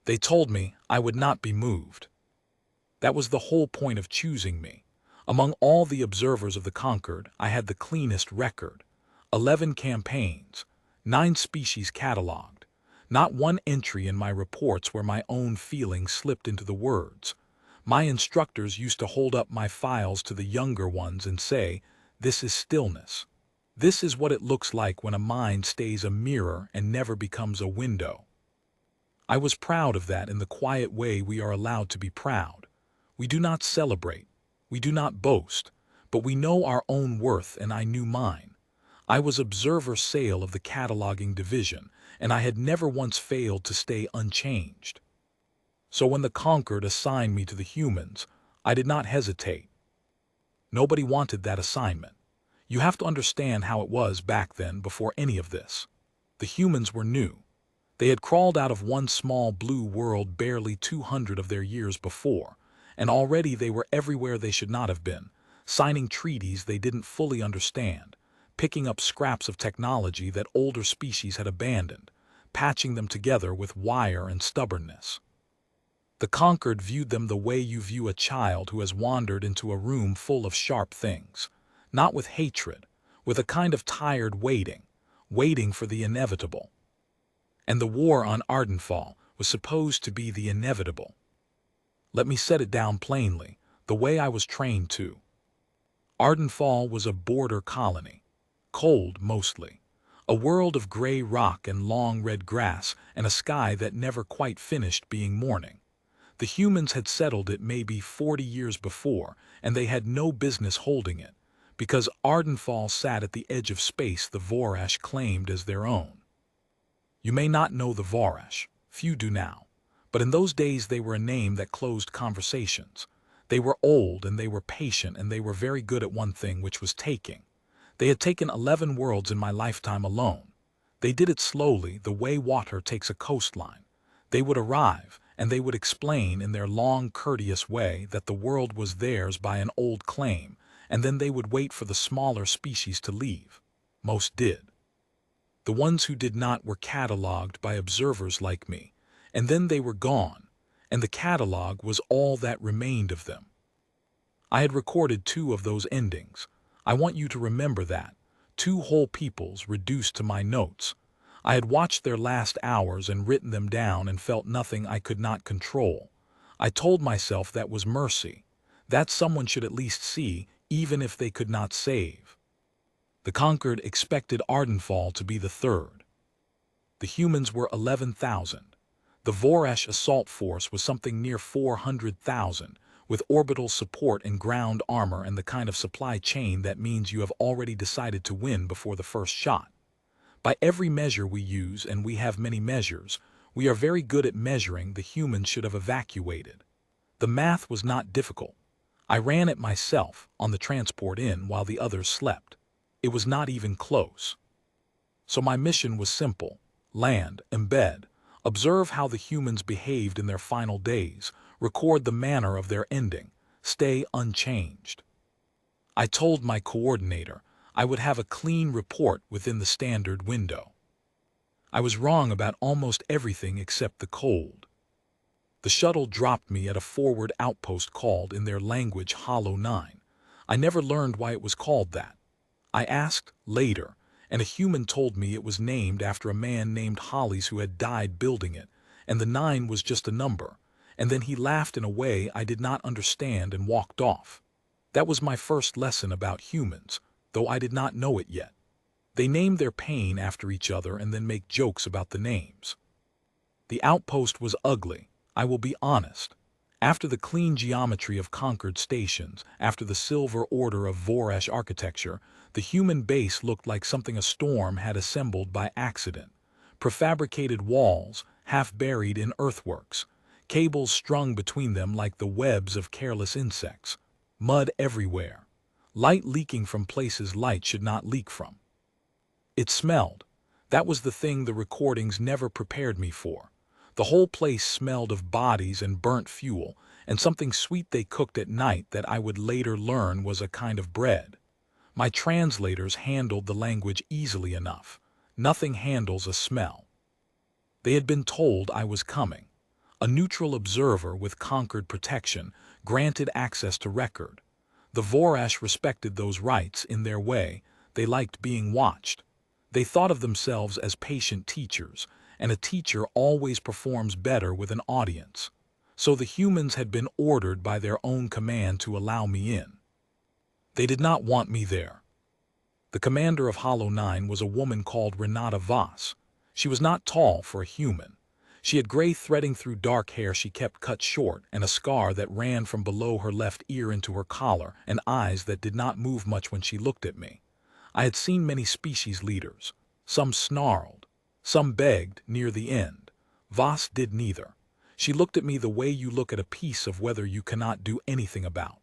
They told me I would not be moved. That was the whole point of choosing me. Among all the observers of the conquered, I had the cleanest record. 11 campaigns, 9 species catalogued. Not one entry in my reports where my own feelings slipped into the words. My instructors used to hold up my files to the younger ones and say, "This is stillness. This is what it looks like when a mind stays a mirror and never becomes a window." I was proud of that in the quiet way we are allowed to be proud. We do not celebrate, we do not boast, but we know our own worth, and I knew mine. I was observer sale of the cataloging division, and I had never once failed to stay unchanged. So when the conquered assigned me to the humans, I did not hesitate. Nobody wanted that assignment. You have to understand how it was back then before any of this. The humans were new. They had crawled out of one small blue world barely 200 of their years before, and already they were everywhere they should not have been, signing treaties they didn't fully understand, picking up scraps of technology that older species had abandoned, patching them together with wire and stubbornness. The conquered viewed them the way you view a child who has wandered into a room full of sharp things, not with hatred, with a kind of tired waiting for the inevitable. And the war on Ardenfall was supposed to be the inevitable. Let me set it down plainly, the way I was trained to. Ardenfall was a border colony, cold mostly, a world of gray rock and long red grass and a sky that never quite finished being morning. The humans had settled it maybe 40 years before, and they had no business holding it, because Ardenfall sat at the edge of space the Vorash claimed as their own. You may not know the Vorash, few do now, but in those days they were a name that closed conversations. They were old and they were patient and they were very good at one thing, which was taking. They had taken 11 worlds in my lifetime alone. They did it slowly, the way water takes a coastline. They would arrive, and they would explain in their long, courteous way that the world was theirs by an old claim, and then they would wait for the smaller species to leave. Most did. The ones who did not were catalogued by observers like me, and then they were gone, and the catalog was all that remained of them. I had recorded 2 of those endings. I want you to remember that. 2 whole peoples reduced to my notes. I had watched their last hours and written them down and felt nothing I could not control. I told myself that was mercy. That someone should at least see, even if they could not save. The conquered expected Ardenfall to be the 3rd. The humans were 11,000. The Vorash assault force was something near 400,000, with orbital support and ground armor and the kind of supply chain that means you have already decided to win before the first shot. By every measure we use, and we have many measures, we are very good at measuring the humans should have evacuated. The math was not difficult. I ran it myself on the transport in while the others slept. It was not even close. So my mission was simple: land, embed, observe how the humans behaved in their final days, record the manner of their ending, stay unchanged. I told my coordinator I would have a clean report within the standard window. I was wrong about almost everything except the cold. The shuttle dropped me at a forward outpost called in their language Hollow 9. I never learned why it was called that. I asked later, and a human told me it was named after a man named Hollies who had died building it, and the 9 was just a number, and then he laughed in a way I did not understand and walked off. That was my first lesson about humans, though I did not know it yet. They name their pain after each other and then make jokes about the names. The outpost was ugly, I will be honest. After the clean geometry of conquered stations, after the silver order of Vorash architecture, the human base looked like something a storm had assembled by accident. Prefabricated walls, half buried in earthworks, cables strung between them like the webs of careless insects, mud everywhere, light leaking from places light should not leak from. It smelled. That was the thing the recordings never prepared me for. The whole place smelled of bodies and burnt fuel, and something sweet they cooked at night that I would later learn was a kind of bread. My translators handled the language easily enough. Nothing handles a smell. They had been told I was coming. A neutral observer with conquered protection, granted access to record. The Vorash respected those rights in their way. They liked being watched. They thought of themselves as patient teachers, and a teacher always performs better with an audience. So the humans had been ordered by their own command to allow me in. They did not want me there. The commander of Hollow 9 was a woman called Renata Voss. She was not tall for a human. She had gray threading through dark hair she kept cut short, and a scar that ran from below her left ear into her collar, and eyes that did not move much when she looked at me. I had seen many species leaders. Some snarled. Some begged near the end. Voss did neither. She looked at me the way you look at a piece of weather you cannot do anything about.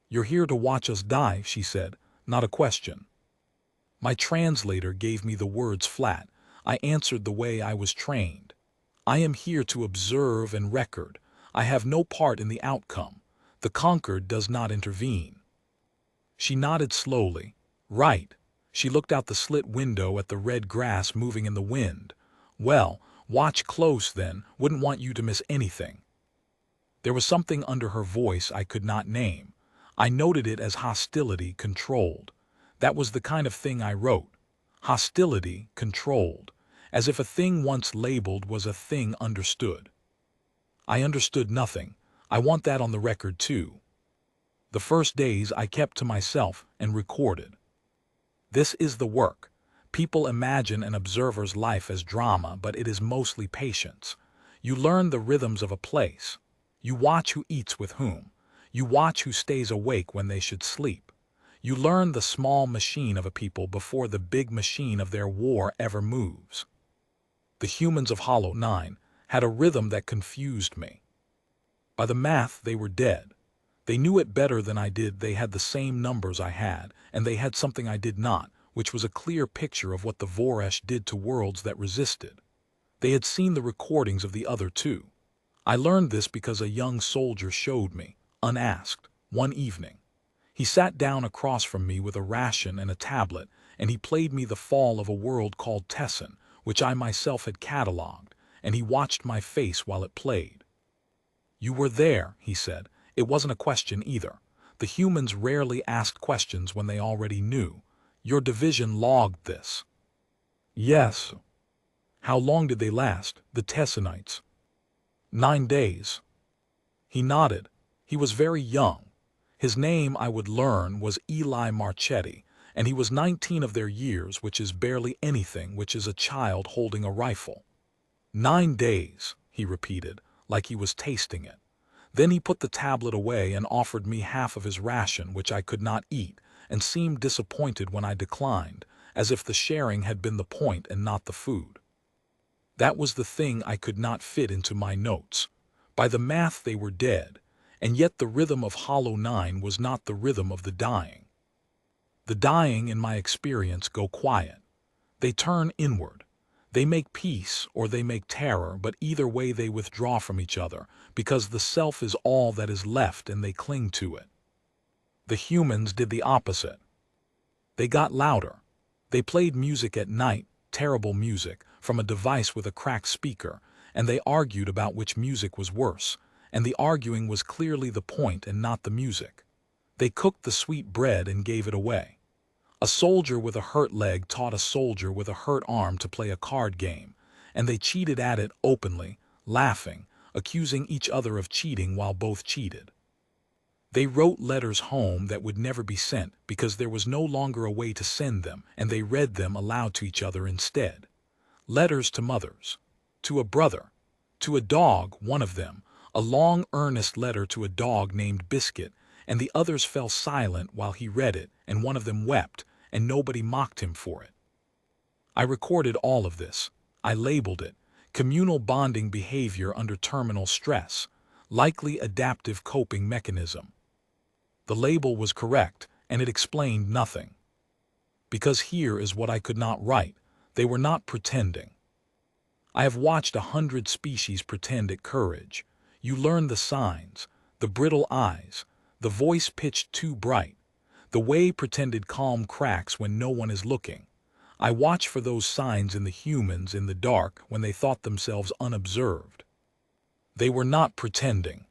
"You're here to watch us die," she said, not a question. My translator gave me the words flat. I answered the way I was trained. "I am here to observe and record. I have no part in the outcome. The conquered does not intervene." She nodded slowly. "Right." She looked out the slit window at the red grass moving in the wind. "Well, watch close then. Wouldn't want you to miss anything." There was something under her voice I could not name. I noted it as hostility controlled. That was the kind of thing I wrote. Hostility controlled. As if a thing once labeled was a thing understood. I understood nothing. I want that on the record too. The first days I kept to myself and recorded. This is the work. People imagine an observer's life as drama, but it is mostly patience. You learn the rhythms of a place. You watch who eats with whom. You watch who stays awake when they should sleep. You learn the small machine of a people before the big machine of their war ever moves. The humans of Hollow 9 had a rhythm that confused me. By the math, they were dead. They knew it better than I did. They had the same numbers I had, and they had something I did not, which was a clear picture of what the Vorash did to worlds that resisted. They had seen the recordings of the other two. I learned this because a young soldier showed me, unasked, one evening. He sat down across from me with a ration and a tablet, and he played me the fall of a world called Tessin, which I myself had catalogued, and he watched my face while it played. "You were there," he said. It wasn't a question either. The humans rarely asked questions when they already knew. "Your division logged this." "Yes." "How long did they last, the Tessinites?" 9 days. He nodded. He was very young. His name, I would learn, was Eli Marchetti, and he was 19 of their years, which is barely anything, which is a child holding a rifle. 9 days, he repeated, like he was tasting it. Then he put the tablet away and offered me half of his ration, which I could not eat, and seemed disappointed when I declined, as if the sharing had been the point and not the food. That was the thing I could not fit into my notes. By the math they were dead, and yet the rhythm of Hollow 9 was not the rhythm of the dying. The dying, in my experience, go quiet. They turn inward. They make peace or they make terror, but either way they withdraw from each other, because the self is all that is left and they cling to it. The humans did the opposite. They got louder. They played music at night, terrible music, from a device with a cracked speaker, and they argued about which music was worse, and the arguing was clearly the point and not the music. They cooked the sweet bread and gave it away. A soldier with a hurt leg taught a soldier with a hurt arm to play a card game, and they cheated at it openly, laughing, accusing each other of cheating while both cheated. They wrote letters home that would never be sent because there was no longer a way to send them, and they read them aloud to each other instead. Letters to mothers, to a brother, to a dog, one of them, a long earnest letter to a dog named Biscuit, and the others fell silent while he read it, and one of them wept, and nobody mocked him for it. I recorded all of this. I labeled it communal bonding behavior under terminal stress, likely adaptive coping mechanism. The label was correct, and it explained nothing. Because here is what I could not write. They were not pretending. I have watched 100 species pretend at courage. You learn the signs, the brittle eyes, the voice pitched too bright, the way pretended calm cracks when no one is looking. I watch for those signs in the humans in the dark when they thought themselves unobserved. They were not pretending.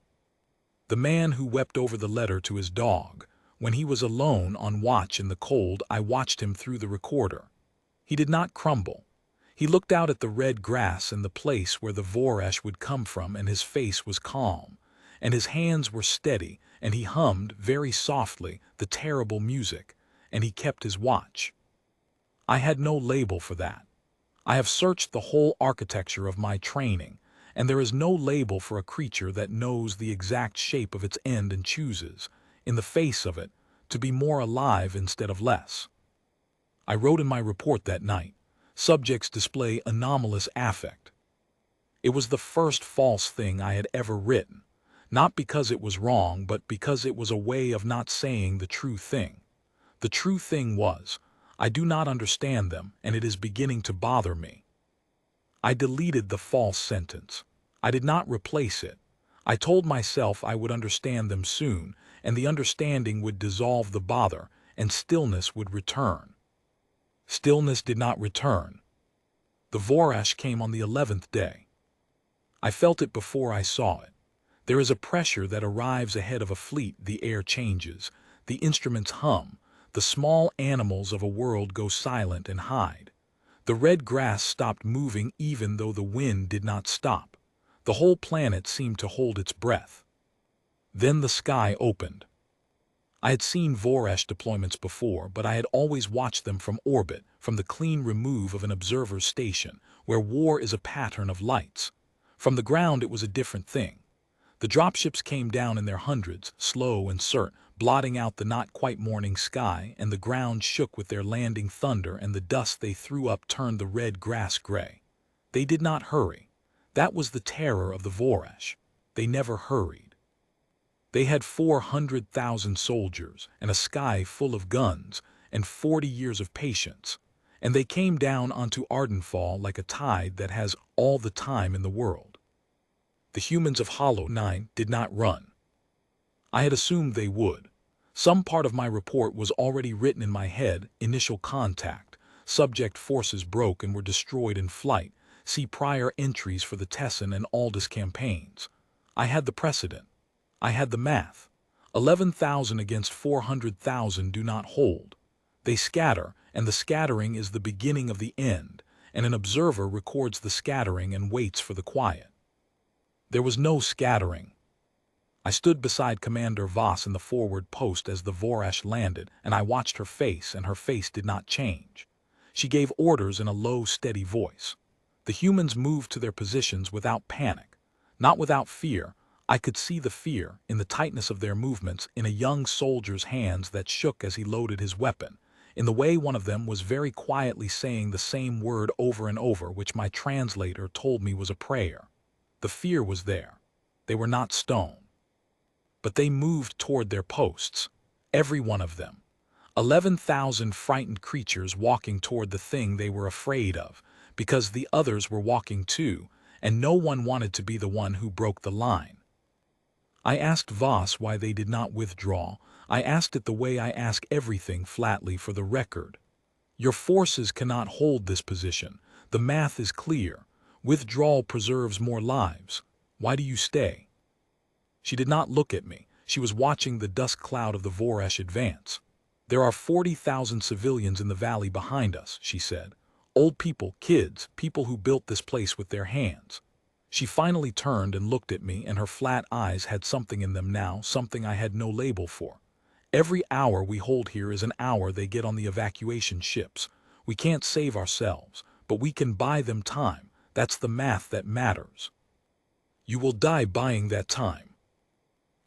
The man who wept over the letter to his dog, when he was alone on watch in the cold, I watched him through the recorder. He did not crumble. He looked out at the red grass and the place where the Vorash would come from, and his face was calm, and his hands were steady, and he hummed very softly the terrible music, and he kept his watch. I had no label for that. I have searched the whole architecture of my training, and there is no label for a creature that knows the exact shape of its end and chooses, in the face of it, to be more alive instead of less. I wrote in my report that night, subjects display anomalous affect. It was the first false thing I had ever written, not because it was wrong, but because it was a way of not saying the true thing. The true thing was, I do not understand them, and it is beginning to bother me. I deleted the false sentence. I did not replace it. I told myself I would understand them soon, and the understanding would dissolve the bother, and stillness would return. Stillness did not return. The Vorash came on the 11th day. I felt it before I saw it. There is a pressure that arrives ahead of a fleet. The air changes, the instruments hum, the small animals of a world go silent and hide. The red grass stopped moving even though the wind did not stop. The whole planet seemed to hold its breath. Then the sky opened. I had seen Vorash deployments before, but I had always watched them from orbit, from the clean remove of an observer's station, where war is a pattern of lights. From the ground it was a different thing. The dropships came down in their hundreds, slow and certain, blotting out the not-quite morning sky, and the ground shook with their landing thunder, and the dust they threw up turned the red grass gray. They did not hurry. That was the terror of the Vorash. They never hurried. They had 400,000 soldiers, and a sky full of guns, and 40 years of patience, and they came down onto Ardenfall like a tide that has all the time in the world. The humans of Hollow 9 did not run. I had assumed they would. Some part of my report was already written in my head: initial contact, subject forces broke and were destroyed in flight. See prior entries for the Tessin and Aldous campaigns. I had the precedent. I had the math. 11,000 against 400,000 do not hold. They scatter, and the scattering is the beginning of the end, and an observer records the scattering and waits for the quiet. There was no scattering. I stood beside Commander Voss in the forward post as the Vorash landed, and I watched her face, and her face did not change. She gave orders in a low, steady voice. The humans moved to their positions without panic, not without fear. I could see the fear in the tightness of their movements, in a young soldier's hands that shook as he loaded his weapon, in the way one of them was very quietly saying the same word over and over, which my translator told me was a prayer. The fear was there. They were not stone. But they moved toward their posts, every one of them. 11,000 frightened creatures walking toward the thing they were afraid of, because the others were walking too, and no one wanted to be the one who broke the line. I asked Voss why they did not withdraw. I asked it the way I ask everything, flatly, for the record. Your forces cannot hold this position. The math is clear. Withdrawal preserves more lives. Why do you stay? She did not look at me. She was watching the dust cloud of the Vorash advance. There are 40,000 civilians in the valley behind us, she said. Old people, kids, people who built this place with their hands. She finally turned and looked at me, and her flat eyes had something in them now, something I had no label for. Every hour we hold here is an hour they get on the evacuation ships. We can't save ourselves, but we can buy them time. That's the math that matters. You will die buying that time.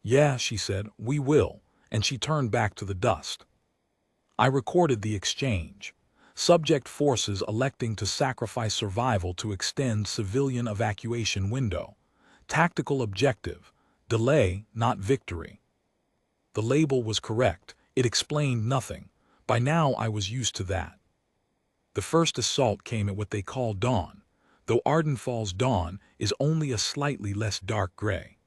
Yeah, she said, we will, and she turned back to the dust. I recorded the exchange. Subject forces electing to sacrifice survival to extend civilian evacuation window. Tactical objective: delay, not victory. The label was correct. It explained nothing. By now I was used to that. The first assault came at what they call dawn, though Ardenfall's dawn is only a slightly less dark gray.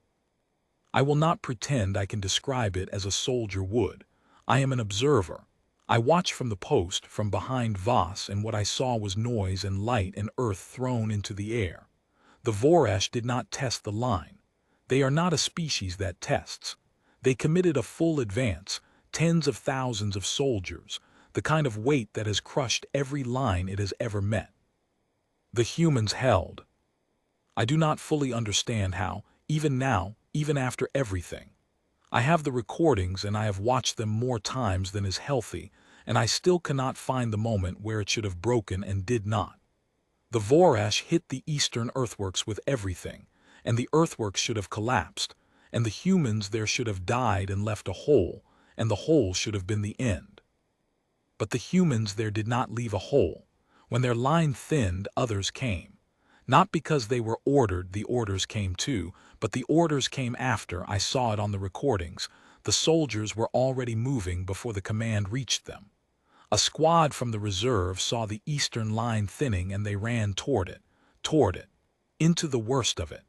I will not pretend I can describe it as a soldier would. I am an observer. I watched from the post, from behind Voss, and what I saw was noise and light and earth thrown into the air. The Vorash did not test the line. They are not a species that tests. They committed a full advance, tens of thousands of soldiers, the kind of weight that has crushed every line it has ever met. The humans held. I do not fully understand how, even now, even after everything. I have the recordings and I have watched them more times than is healthy, and I still cannot find the moment where it should have broken and did not. The Vorash hit the eastern earthworks with everything, and the earthworks should have collapsed, and the humans there should have died and left a hole, and the hole should have been the end. But the humans there did not leave a hole. When their line thinned, others came. Not because they were ordered, the orders came too, but the orders came after. I saw it on the recordings. The soldiers were already moving before the command reached them. A squad from the reserve saw the eastern line thinning and they ran toward it, into the worst of it.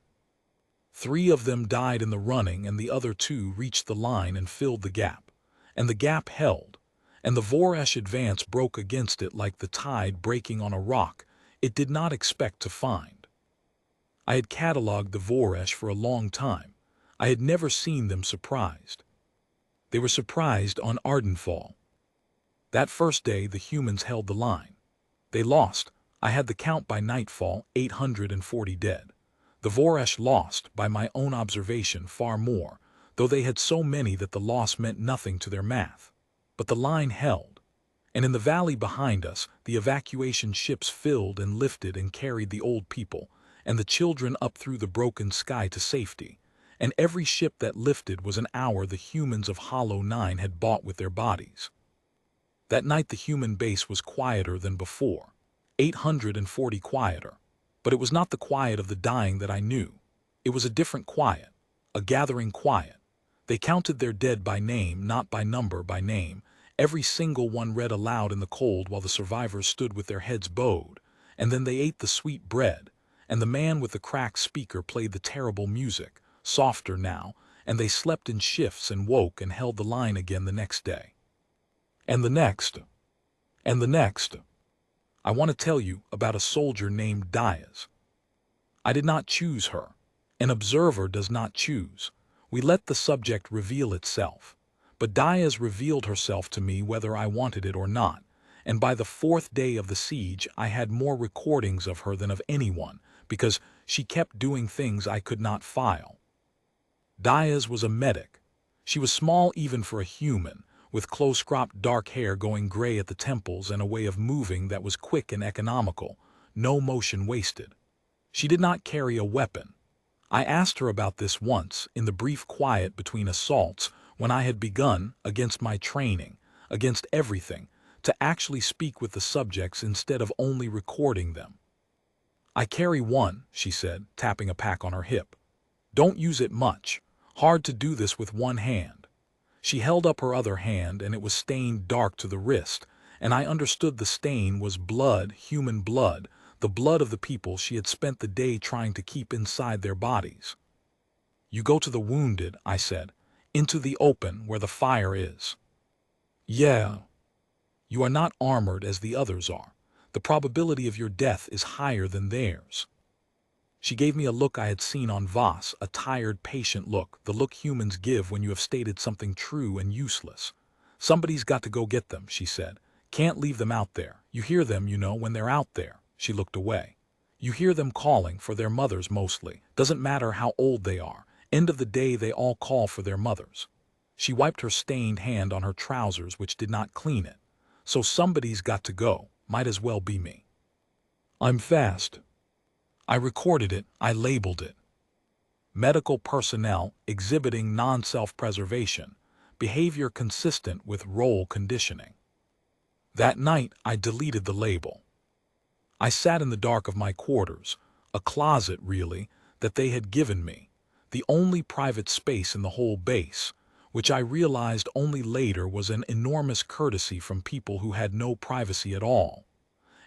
3 of them died in the running and the other 2 reached the line and filled the gap. And the gap held. And the Vorash advance broke against it like the tide breaking on a rock it did not expect to find. I had catalogued the Vorash for a long time. I had never seen them surprised. They were surprised on Ardenfall. That first day the humans held the line. They lost. I had the count by nightfall, 840 dead. The Vorash lost, by my own observation, far more, though they had so many that the loss meant nothing to their math. But the line held. And in the valley behind us, the evacuation ships filled and lifted and carried the old people and the children up through the broken sky to safety. And every ship that lifted was an hour the humans of Hollow 9 had bought with their bodies. That night the human base was quieter than before, 840 quieter. But it was not the quiet of the dying that I knew. It was a different quiet, a gathering quiet. They counted their dead by name, not by number, by name. Every single one read aloud in the cold while the survivors stood with their heads bowed, and then they ate the sweet bread, and the man with the cracked speaker played the terrible music, softer now, and they slept in shifts and woke and held the line again the next day. And the next. And the next. I want to tell you about a soldier named Diaz. I did not choose her. An observer does not choose. We let the subject reveal itself. But Diaz revealed herself to me whether I wanted it or not, and by the 4th day of the siege I had more recordings of her than of anyone, because she kept doing things I could not file. Diaz was a medic. She was small even for a human, with close-cropped dark hair going gray at the temples and a way of moving that was quick and economical, no motion wasted. She did not carry a weapon. I asked her about this once, in the brief quiet between assaults, when I had begun, against my training, against everything, to actually speak with the subjects instead of only recording them. I carry one, she said, tapping a pack on her hip. Don't use it much. Hard to do this with one hand. She held up her other hand and it was stained dark to the wrist, and I understood the stain was blood, human blood, the blood of the people she had spent the day trying to keep inside their bodies. You go to the wounded, I said, into the open where the fire is. Yeah. You are not armored as the others are. The probability of your death is higher than theirs. She gave me a look I had seen on Voss, a tired, patient look, the look humans give when you have stated something true and useless. Somebody's got to go get them, she said. Can't leave them out there. You hear them, you know, when they're out there. She looked away. You hear them calling for their mothers mostly. Doesn't matter how old they are. End of the day they all call for their mothers. She wiped her stained hand on her trousers which did not clean it. So somebody's got to go. Might as well be me. I'm fast. I recorded it, I labeled it. Medical personnel exhibiting non-self-preservation, behavior consistent with role conditioning. That night I deleted the label. I sat in the dark of my quarters, a closet really, that they had given me, the only private space in the whole base, which I realized only later was an enormous courtesy from people who had no privacy at all.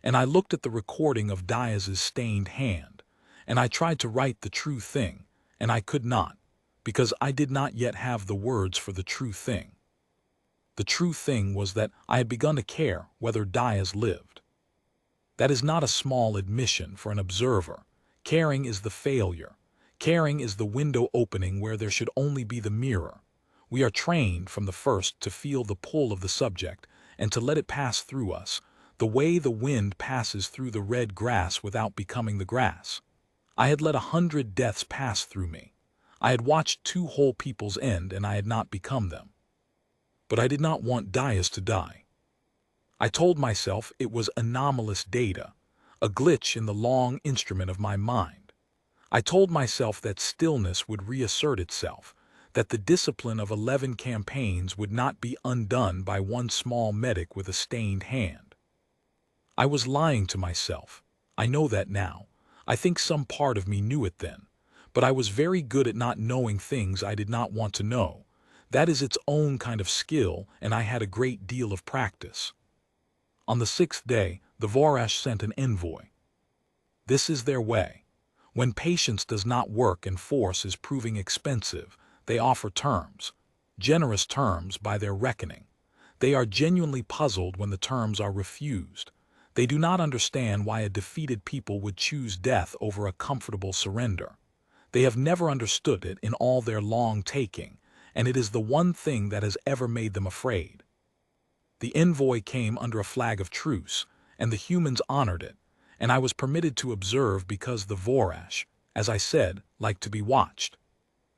And I looked at the recording of Diaz's stained hand, and I tried to write the true thing, and I could not, because I did not yet have the words for the true thing. The true thing was that I had begun to care whether Diaz lived. That is not a small admission for an observer. Caring is the failure. Caring is the window opening where there should only be the mirror. We are trained from the first to feel the pull of the subject and to let it pass through us, the way the wind passes through the red grass without becoming the grass. I had let 100 deaths pass through me. I had watched 2 whole peoples end and I had not become them. But I did not want Dias to die. I told myself it was anomalous data, a glitch in the long instrument of my mind. I told myself that stillness would reassert itself, that the discipline of 11 campaigns would not be undone by one small medic with a stained hand. I was lying to myself. I know that now. I think some part of me knew it then. But I was very good at not knowing things I did not want to know. That is its own kind of skill, and I had a great deal of practice. On the 6th day, the Vorash sent an envoy. This is their way. When patience does not work and force is proving expensive, they offer terms. Generous terms by their reckoning. They are genuinely puzzled when the terms are refused. They do not understand why a defeated people would choose death over a comfortable surrender. They have never understood it in all their long taking, and it is the one thing that has ever made them afraid. The envoy came under a flag of truce, and the humans honored it, and I was permitted to observe because the Vorash, as I said, liked to be watched.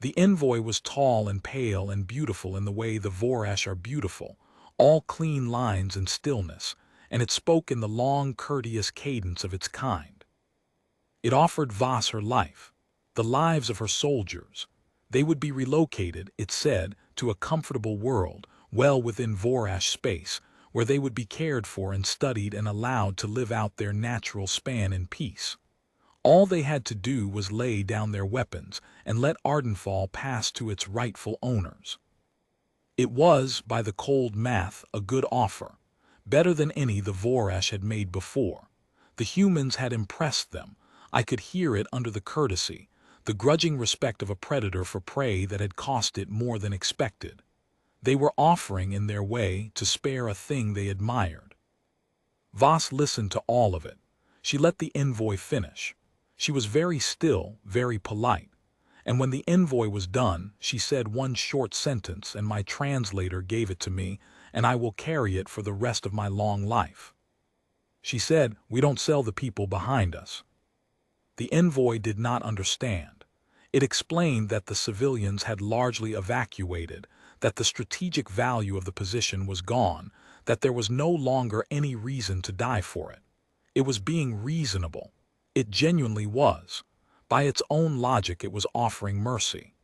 The envoy was tall and pale and beautiful in the way the Vorash are beautiful, all clean lines and stillness, and it spoke in the long, courteous cadence of its kind. It offered Voss her life, the lives of her soldiers. They would be relocated, it said, to a comfortable world, well within Vorash space, where they would be cared for and studied and allowed to live out their natural span in peace. All they had to do was lay down their weapons and let Ardenfall pass to its rightful owners. It was, by the cold math, a good offer, better than any the Vorash had made before. The humans had impressed them. I could hear it under the courtesy, the grudging respect of a predator for prey that had cost it more than expected. They were offering in their way to spare a thing they admired. Voss listened to all of it. She let the envoy finish. She was very still, very polite. And when the envoy was done, she said one short sentence, and my translator gave it to me, and I will carry it for the rest of my long life. She said, "We don't sell the people behind us." The envoy did not understand. It explained that the civilians had largely evacuated, that the strategic value of the position was gone, that there was no longer any reason to die for it. It was being reasonable. It genuinely was. By its own logic, it was offering mercy.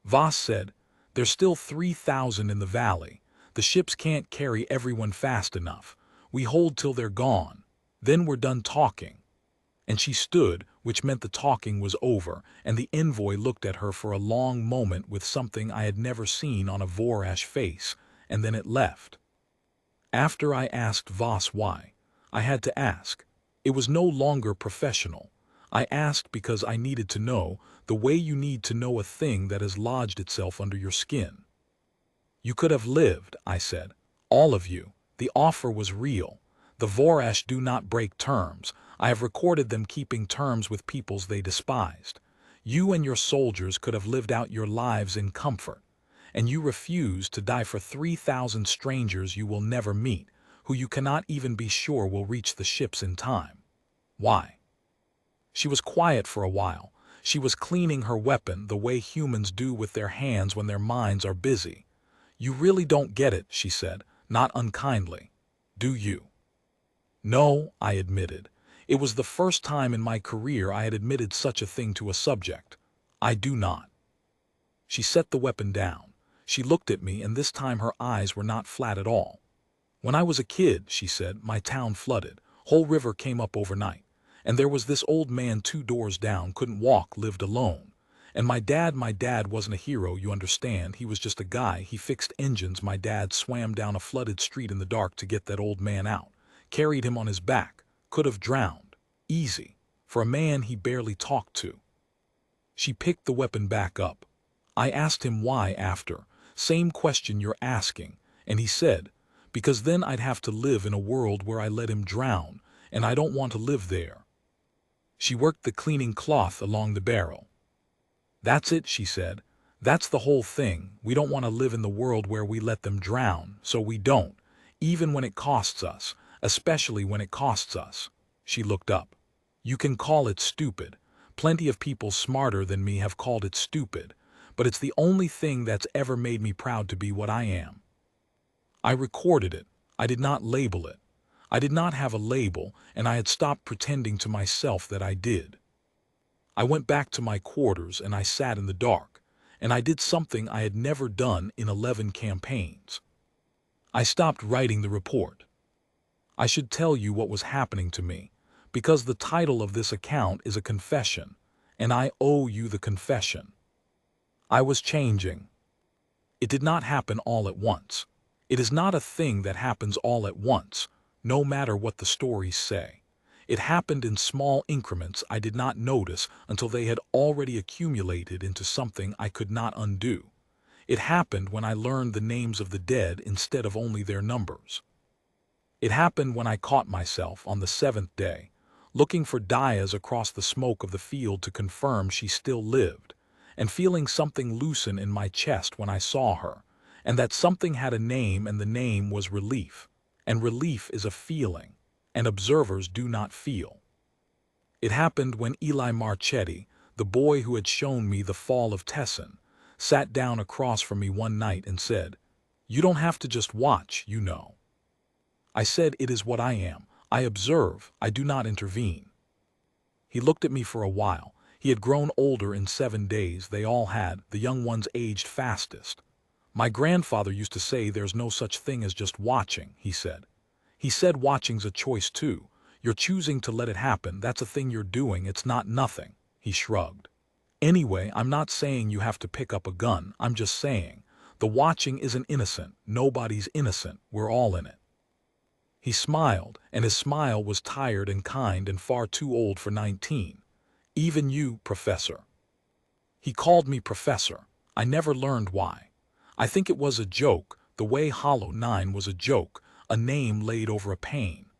Voss said, "There's still 3,000 in the valley. The ships can't carry everyone fast enough. We hold till they're gone. Then we're done talking." And she stood, which meant the talking was over, and the envoy looked at her for a long moment with something I had never seen on a Vorash face, and then it left. After I asked Voss why, I had to ask. It was no longer professional. I asked because I needed to know, the way you need to know a thing that has lodged itself under your skin. "You could have lived," I said. "All of you. The offer was real. The Vorash do not break terms. I have recorded them keeping terms with peoples they despised. You and your soldiers could have lived out your lives in comfort. And you refused to die for 3,000 strangers you will never meet, who you cannot even be sure will reach the ships in time. Why?" She was quiet for a while. She was cleaning her weapon the way humans do with their hands when their minds are busy. "You really don't get it," she said, not unkindly. "Do you?" "No," I admitted. It was the first time in my career I had admitted such a thing to a subject. "I do not." She set the weapon down. She looked at me, and this time her eyes were not flat at all. "When I was a kid," she said, "my town flooded. Whole river came up overnight. And there was this old man 2 doors down, couldn't walk, lived alone. And my dad wasn't a hero, you understand. He was just a guy. He fixed engines. My dad swam down a flooded street in the dark to get that old man out. Carried him on his back. Could have drowned. Easy. For a man he barely talked to." She picked the weapon back up. I asked him why after. "Same question you're asking." And he said, "Because then I'd have to live in a world where I let him drown, and I don't want to live there." She worked the cleaning cloth along the barrel. That's it, she said. That's the whole thing. We don't want to live in the world where we let them drown, so we don't, even when it costs us, especially when it costs us. She looked up. You can call it stupid. Plenty of people smarter than me have called it stupid, but it's the only thing that's ever made me proud to be what I am. I recorded it. I did not label it. I did not have a label, and I had stopped pretending to myself that I did. I went back to my quarters and I sat in the dark, and I did something I had never done in 11 campaigns. I stopped writing the report. I should tell you what was happening to me, because the title of this account is a confession, and I owe you the confession. I was changing. It did not happen all at once. It is not a thing that happens all at once, no matter what the stories say. It happened in small increments I did not notice until they had already accumulated into something I could not undo. It happened when I learned the names of the dead instead of only their numbers. It happened when I caught myself on the 7th day, looking for Diaz across the smoke of the field to confirm she still lived, and feeling something loosen in my chest when I saw her, and that something had a name and the name was relief, and relief is a feeling, and observers do not feel. It happened when Eli Marchetti, the boy who had shown me the fall of Tessin, sat down across from me one night and said, "You don't have to just watch, you know." I said, "It is what I am. I observe, I do not intervene." He looked at me for a while. He had grown older in 7 days, they all had, the young ones aged fastest. "My grandfather used to say there's no such thing as just watching," he said. He said watching's a choice too. You're choosing to let it happen, that's a thing you're doing, it's not nothing. He shrugged. "Anyway, I'm not saying you have to pick up a gun, I'm just saying, the watching isn't innocent, nobody's innocent, we're all in it." He smiled, and his smile was tired and kind and far too old for 19. "Even you, Professor." He called me Professor. I never learned why. I think it was a joke, the way Hollow 9 was a joke, a name laid over a pain.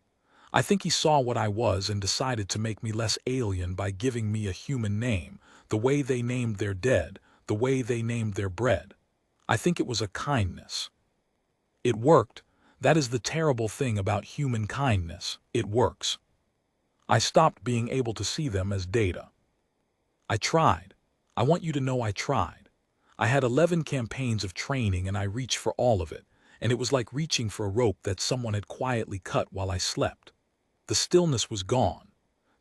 I think he saw what I was and decided to make me less alien by giving me a human name, the way they named their dead, the way they named their bread. I think it was a kindness. It worked. That is the terrible thing about human kindness. It works. I stopped being able to see them as data. I tried. I want you to know I tried. I had 11 campaigns of training and I reached for all of it, and it was like reaching for a rope that someone had quietly cut while I slept. The stillness was gone.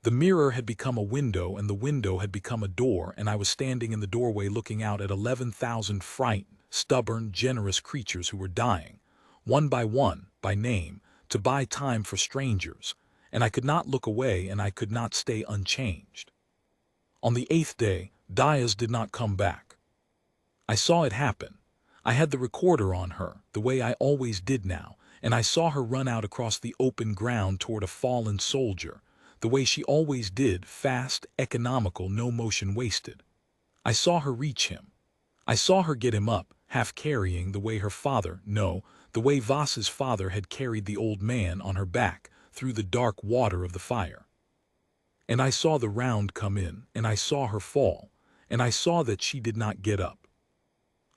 The mirror had become a window and the window had become a door, and I was standing in the doorway looking out at 11,000 frightened, stubborn, generous creatures who were dying, one, by name, to buy time for strangers, and I could not look away and I could not stay unchanged. On the 8th day, Diaz did not come back. I saw it happen. I had the recorder on her, the way I always did now, and I saw her run out across the open ground toward a fallen soldier, the way she always did, fast, economical, no motion wasted. I saw her reach him. I saw her get him up, half carrying the way her father, no, the way Voss's father had carried the old man on her back through the dark water of the fire. And I saw the round come in, and I saw her fall, and I saw that she did not get up.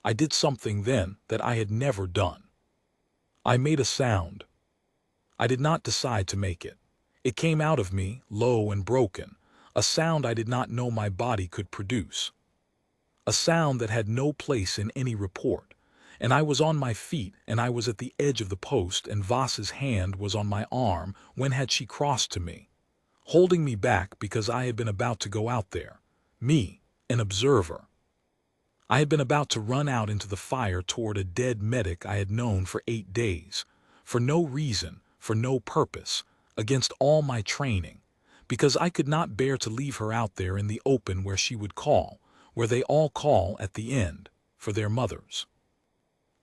I did something then that I had never done. I made a sound. I did not decide to make it. It came out of me, low and broken, a sound I did not know my body could produce. A sound that had no place in any report, and I was on my feet and I was at the edge of the post and Voss's hand was on my arm when had she crossed to me, holding me back because I had been about to go out there, me, an observer. I had been about to run out into the fire toward a dead medic I had known for 8 days, for no reason, for no purpose, against all my training, because I could not bear to leave her out there in the open where she would call, where they all call at the end, for their mothers.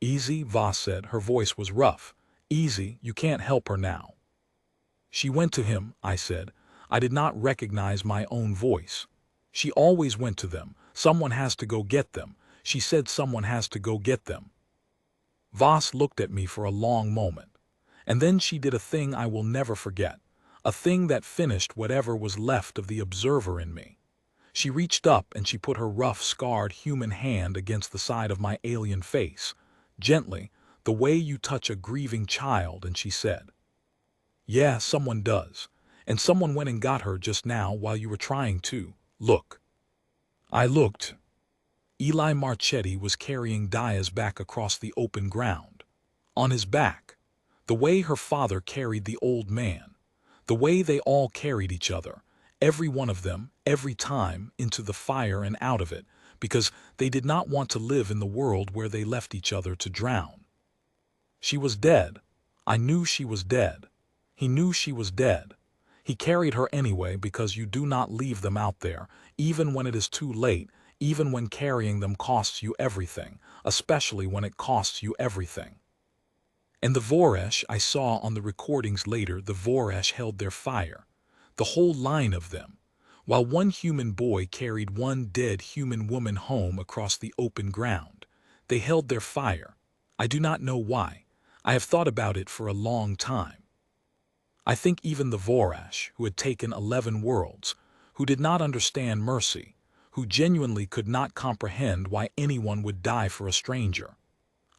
"Easy," Voss said, her voice was rough. "Easy, you can't help her now." "She went to him," I said. I did not recognize my own voice. "She always went to them. Someone has to go get them. She said someone has to go get them." Voss looked at me for a long moment. And then she did a thing I will never forget, a thing that finished whatever was left of the observer in me. She reached up and she put her rough, scarred human hand against the side of my alien face, gently, the way you touch a grieving child, and she said, "Yeah, someone does. And someone went and got her just now while you were trying to. Look." I looked. Eli Marchetti was carrying Diaz back across the open ground. On his back, the way her father carried the old man, the way they all carried each other, every one of them, every time, into the fire and out of it, because they did not want to live in the world where they left each other to drown. She was dead. I knew she was dead. He knew she was dead. He carried her anyway because you do not leave them out there, even when it is too late, even when carrying them costs you everything, especially when it costs you everything. And the Voresh I saw on the recordings later, the Voresh held their fire, the whole line of them, while one human boy carried one dead human woman home across the open ground. They held their fire. I do not know why. I have thought about it for a long time. I think even the Voresh, who had taken 11 worlds, who did not understand mercy, who genuinely could not comprehend why anyone would die for a stranger,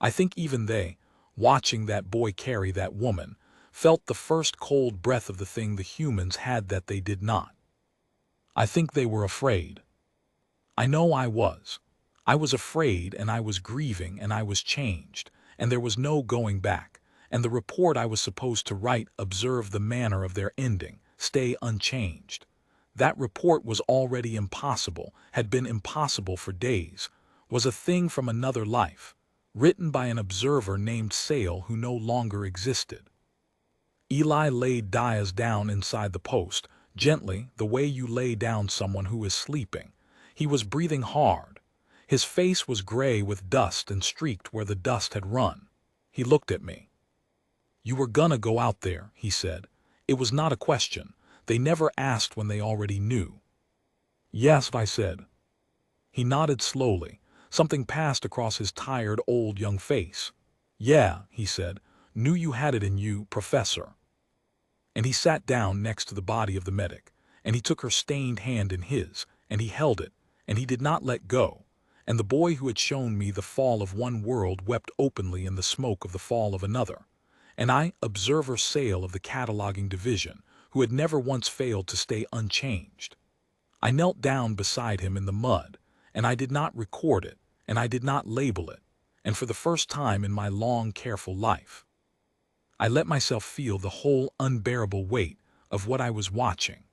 I think even they, watching that boy carry that woman, felt the first cold breath of the thing the humans had that they did not. I think they were afraid. I know I was. I was afraid, and I was grieving, and I was changed, and there was no going back, and the report I was supposed to write observed the manner of their ending, stay unchanged. That report was already impossible, had been impossible for days, was a thing from another life, written by an observer named Sale who no longer existed. Eli laid Diaz down inside the post, gently, the way you lay down someone who is sleeping. He was breathing hard. His face was gray with dust and streaked where the dust had run. He looked at me. "You were gonna go out there," he said. "It was not a question. They never asked when they already knew." "Yes," I said. He nodded slowly. Something passed across his tired old young face. "Yeah," he said. "Knew you had it in you, Professor." And he sat down next to the body of the medic, and he took her stained hand in his, and he held it, and he did not let go. And the boy who had shown me the fall of one world wept openly in the smoke of the fall of another. And I, observer Sale of the cataloging division, who had never once failed to stay unchanged. I knelt down beside him in the mud, and I did not record it, and I did not label it, and for the first time in my long, careful life, I let myself feel the whole unbearable weight of what I was watching.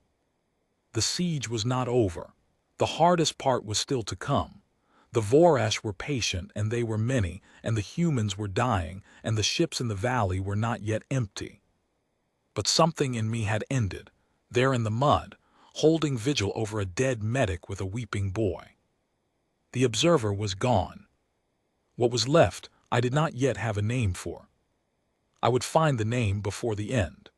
The siege was not over. The hardest part was still to come. The Voresh were patient, and they were many, and the humans were dying, and the ships in the valley were not yet empty. But something in me had ended, there in the mud, holding vigil over a dead medic with a weeping boy. The observer was gone. What was left, I did not yet have a name for. I would find the name before the end.